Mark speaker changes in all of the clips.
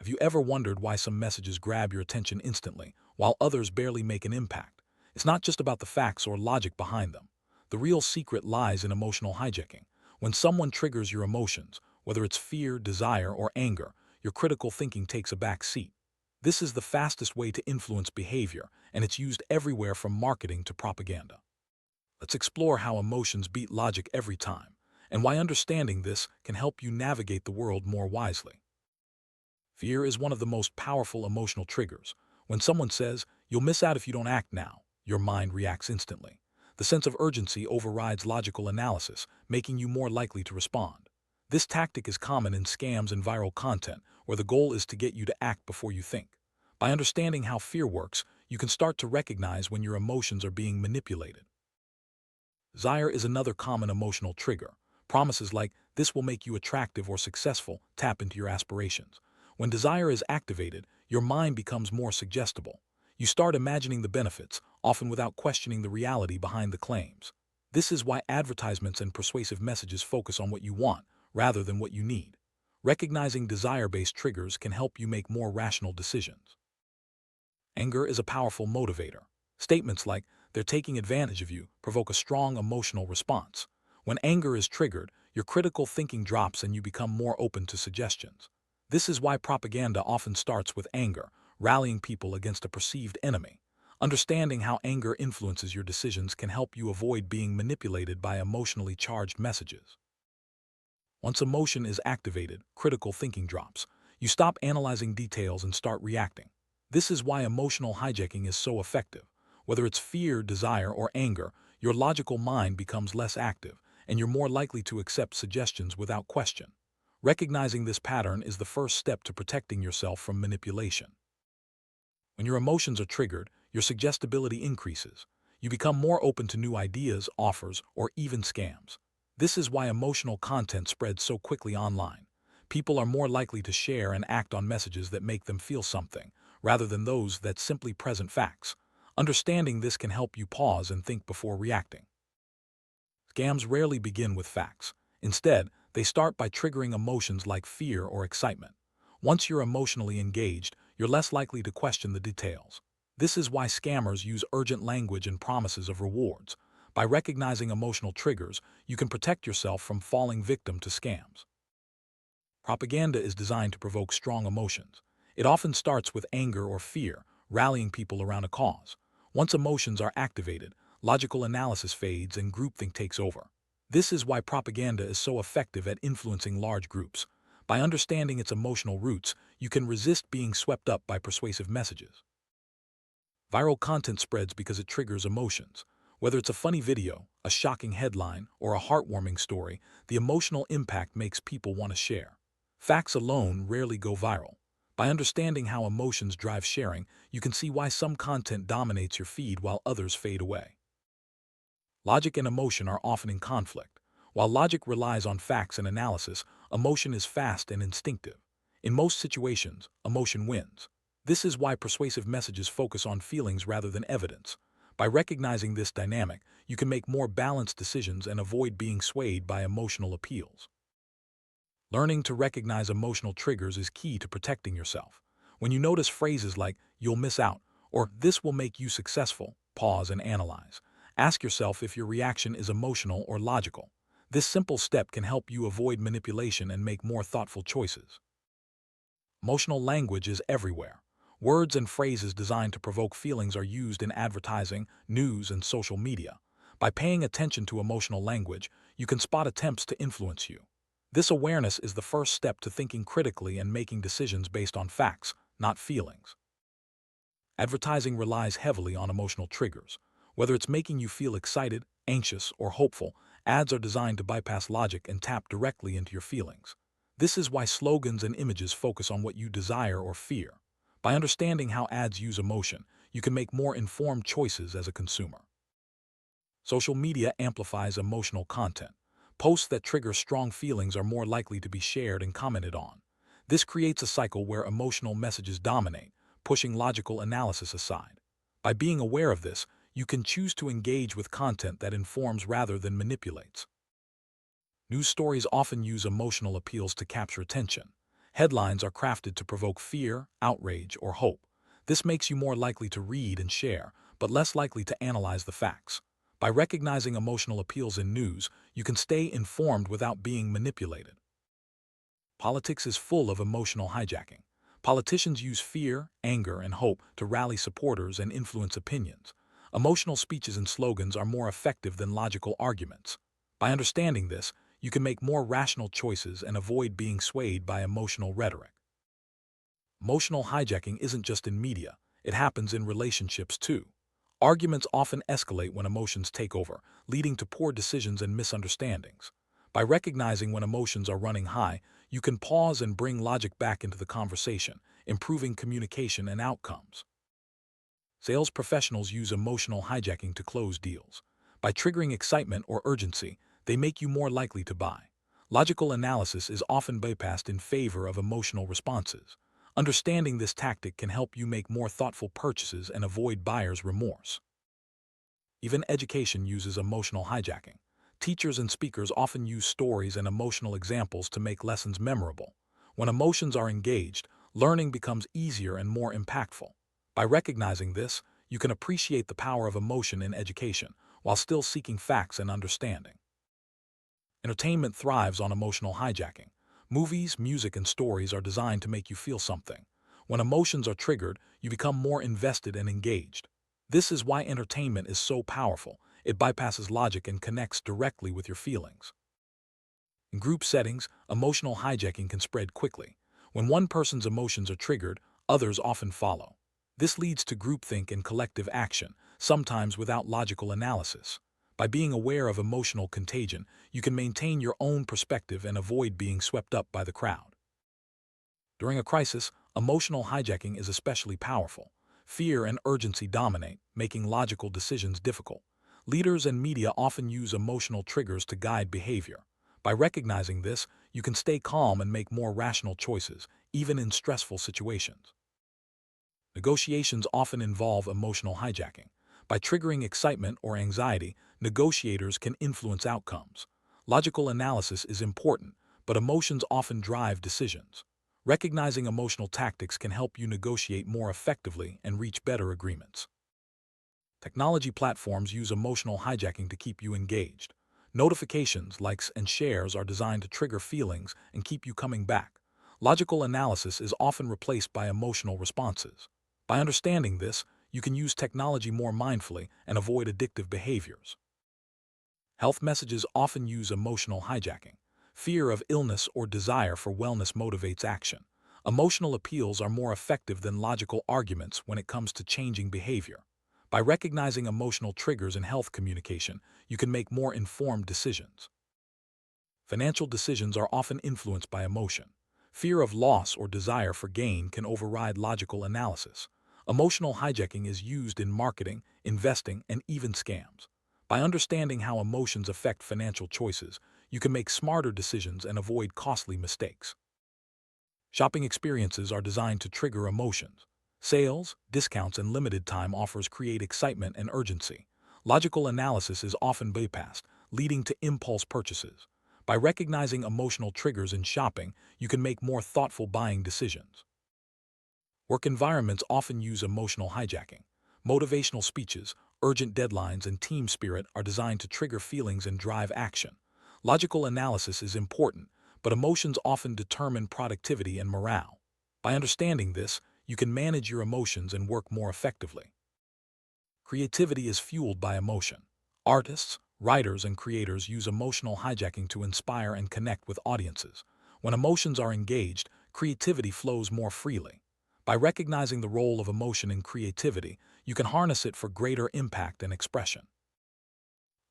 Speaker 1: Have you ever wondered why some messages grab your attention instantly, while others barely make an impact? It's not just about the facts or logic behind them. The real secret lies in emotional hijacking. When someone triggers your emotions, whether it's fear, desire, or anger, your critical thinking takes a back seat. This is the fastest way to influence behavior, and it's used everywhere from marketing to propaganda. Let's explore how emotions beat logic every time, and why understanding this can help you navigate the world more wisely. Fear is one of the most powerful emotional triggers. When someone says, "You'll miss out if you don't act now," your mind reacts instantly. The sense of urgency overrides logical analysis, making you more likely to respond. This tactic is common in scams and viral content, where the goal is to get you to act before you think. By understanding how fear works, you can start to recognize when your emotions are being manipulated. Desire is another common emotional trigger. Promises like, "This will make you attractive or successful," tap into your aspirations. When desire is activated, your mind becomes more suggestible. You start imagining the benefits, often without questioning the reality behind the claims. This is why advertisements and persuasive messages focus on what you want, rather than what you need. Recognizing desire-based triggers can help you make more rational decisions. Anger is a powerful motivator. Statements like, "They're taking advantage of you," provoke a strong emotional response. When anger is triggered, your critical thinking drops and you become more open to suggestions. This is why propaganda often starts with anger, rallying people against a perceived enemy. Understanding how anger influences your decisions can help you avoid being manipulated by emotionally charged messages. Once emotion is activated, critical thinking drops. You stop analyzing details and start reacting. This is why emotional hijacking is so effective. Whether it's fear, desire, or anger, your logical mind becomes less active, and you're more likely to accept suggestions without question. Recognizing this pattern is the first step to protecting yourself from manipulation. When your emotions are triggered, your suggestibility increases. You become more open to new ideas, offers, or even scams. This is why emotional content spreads so quickly online. People are more likely to share and act on messages that make them feel something, rather than those that simply present facts. Understanding this can help you pause and think before reacting. Scams rarely begin with facts. Instead, they start by triggering emotions like fear or excitement. Once you're emotionally engaged, you're less likely to question the details. This is why scammers use urgent language and promises of rewards. By recognizing emotional triggers, you can protect yourself from falling victim to scams. Propaganda is designed to provoke strong emotions. It often starts with anger or fear, rallying people around a cause. Once emotions are activated, logical analysis fades and groupthink takes over. This is why propaganda is so effective at influencing large groups. By understanding its emotional roots, you can resist being swept up by persuasive messages. Viral content spreads because it triggers emotions. Whether it's a funny video, a shocking headline, or a heartwarming story, the emotional impact makes people want to share. Facts alone rarely go viral. By understanding how emotions drive sharing, you can see why some content dominates your feed while others fade away. Logic and emotion are often in conflict. While logic relies on facts and analysis, emotion is fast and instinctive. In most situations, emotion wins. This is why persuasive messages focus on feelings rather than evidence. By recognizing this dynamic, you can make more balanced decisions and avoid being swayed by emotional appeals. Learning to recognize emotional triggers is key to protecting yourself. When you notice phrases like, "You'll miss out," or "This will make you successful," pause and analyze. Ask yourself if your reaction is emotional or logical. This simple step can help you avoid manipulation and make more thoughtful choices. Emotional language is everywhere. Words and phrases designed to provoke feelings are used in advertising, news, and social media. By paying attention to emotional language, you can spot attempts to influence you. This awareness is the first step to thinking critically and making decisions based on facts, not feelings. Advertising relies heavily on emotional triggers. Whether it's making you feel excited, anxious, or hopeful, ads are designed to bypass logic and tap directly into your feelings. This is why slogans and images focus on what you desire or fear. By understanding how ads use emotion, you can make more informed choices as a consumer. Social media amplifies emotional content. Posts that trigger strong feelings are more likely to be shared and commented on. This creates a cycle where emotional messages dominate, pushing logical analysis aside. By being aware of this, you can choose to engage with content that informs rather than manipulates. News stories often use emotional appeals to capture attention. Headlines are crafted to provoke fear, outrage, or hope. This makes you more likely to read and share, but less likely to analyze the facts. By recognizing emotional appeals in news, you can stay informed without being manipulated. Politics is full of emotional hijacking. Politicians use fear, anger, and hope to rally supporters and influence opinions. Emotional speeches and slogans are more effective than logical arguments. By understanding this, you can make more rational choices and avoid being swayed by emotional rhetoric. Emotional hijacking isn't just in media, it happens in relationships too. Arguments often escalate when emotions take over, leading to poor decisions and misunderstandings. By recognizing when emotions are running high, you can pause and bring logic back into the conversation, improving communication and outcomes. Sales professionals use emotional hijacking to close deals. By triggering excitement or urgency, they make you more likely to buy. Logical analysis is often bypassed in favor of emotional responses. Understanding this tactic can help you make more thoughtful purchases and avoid buyer's remorse. Even education uses emotional hijacking. Teachers and speakers often use stories and emotional examples to make lessons memorable. When emotions are engaged, learning becomes easier and more impactful. By recognizing this, you can appreciate the power of emotion in education while still seeking facts and understanding. Entertainment thrives on emotional hijacking. Movies, music, and stories are designed to make you feel something. When emotions are triggered, you become more invested and engaged. This is why entertainment is so powerful. It bypasses logic and connects directly with your feelings. In group settings, emotional hijacking can spread quickly. When one person's emotions are triggered, others often follow. This leads to groupthink and collective action, sometimes without logical analysis. By being aware of emotional contagion, you can maintain your own perspective and avoid being swept up by the crowd. During a crisis, emotional hijacking is especially powerful. Fear and urgency dominate, making logical decisions difficult. Leaders and media often use emotional triggers to guide behavior. By recognizing this, you can stay calm and make more rational choices, even in stressful situations. Negotiations often involve emotional hijacking. By triggering excitement or anxiety, negotiators can influence outcomes. Logical analysis is important, but emotions often drive decisions. Recognizing emotional tactics can help you negotiate more effectively and reach better agreements. Technology platforms use emotional hijacking to keep you engaged. Notifications, likes, and shares are designed to trigger feelings and keep you coming back. Logical analysis is often replaced by emotional responses. By understanding this, you can use technology more mindfully and avoid addictive behaviors. Health messages often use emotional hijacking. Fear of illness or desire for wellness motivates action. Emotional appeals are more effective than logical arguments when it comes to changing behavior. By recognizing emotional triggers in health communication, you can make more informed decisions. Financial decisions are often influenced by emotion. Fear of loss or desire for gain can override logical analysis. Emotional hijacking is used in marketing, investing, and even scams. By understanding how emotions affect financial choices, you can make smarter decisions and avoid costly mistakes. Shopping experiences are designed to trigger emotions. Sales, discounts, and limited time offers create excitement and urgency. Logical analysis is often bypassed, leading to impulse purchases. By recognizing emotional triggers in shopping, you can make more thoughtful buying decisions. Work environments often use emotional hijacking. Motivational speeches, urgent deadlines, and team spirit are designed to trigger feelings and drive action. Logical analysis is important, but emotions often determine productivity and morale. By understanding this, you can manage your emotions and work more effectively. Creativity is fueled by emotion. Artists, writers, and creators use emotional hijacking to inspire and connect with audiences. When emotions are engaged, creativity flows more freely. By recognizing the role of emotion in creativity, you can harness it for greater impact and expression.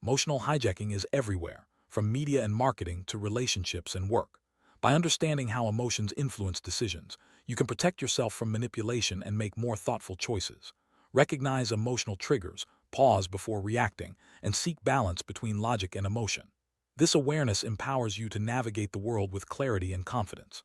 Speaker 1: Emotional hijacking is everywhere, from media and marketing to relationships and work. By understanding how emotions influence decisions, you can protect yourself from manipulation and make more thoughtful choices. Recognize emotional triggers, pause before reacting, and seek balance between logic and emotion. This awareness empowers you to navigate the world with clarity and confidence.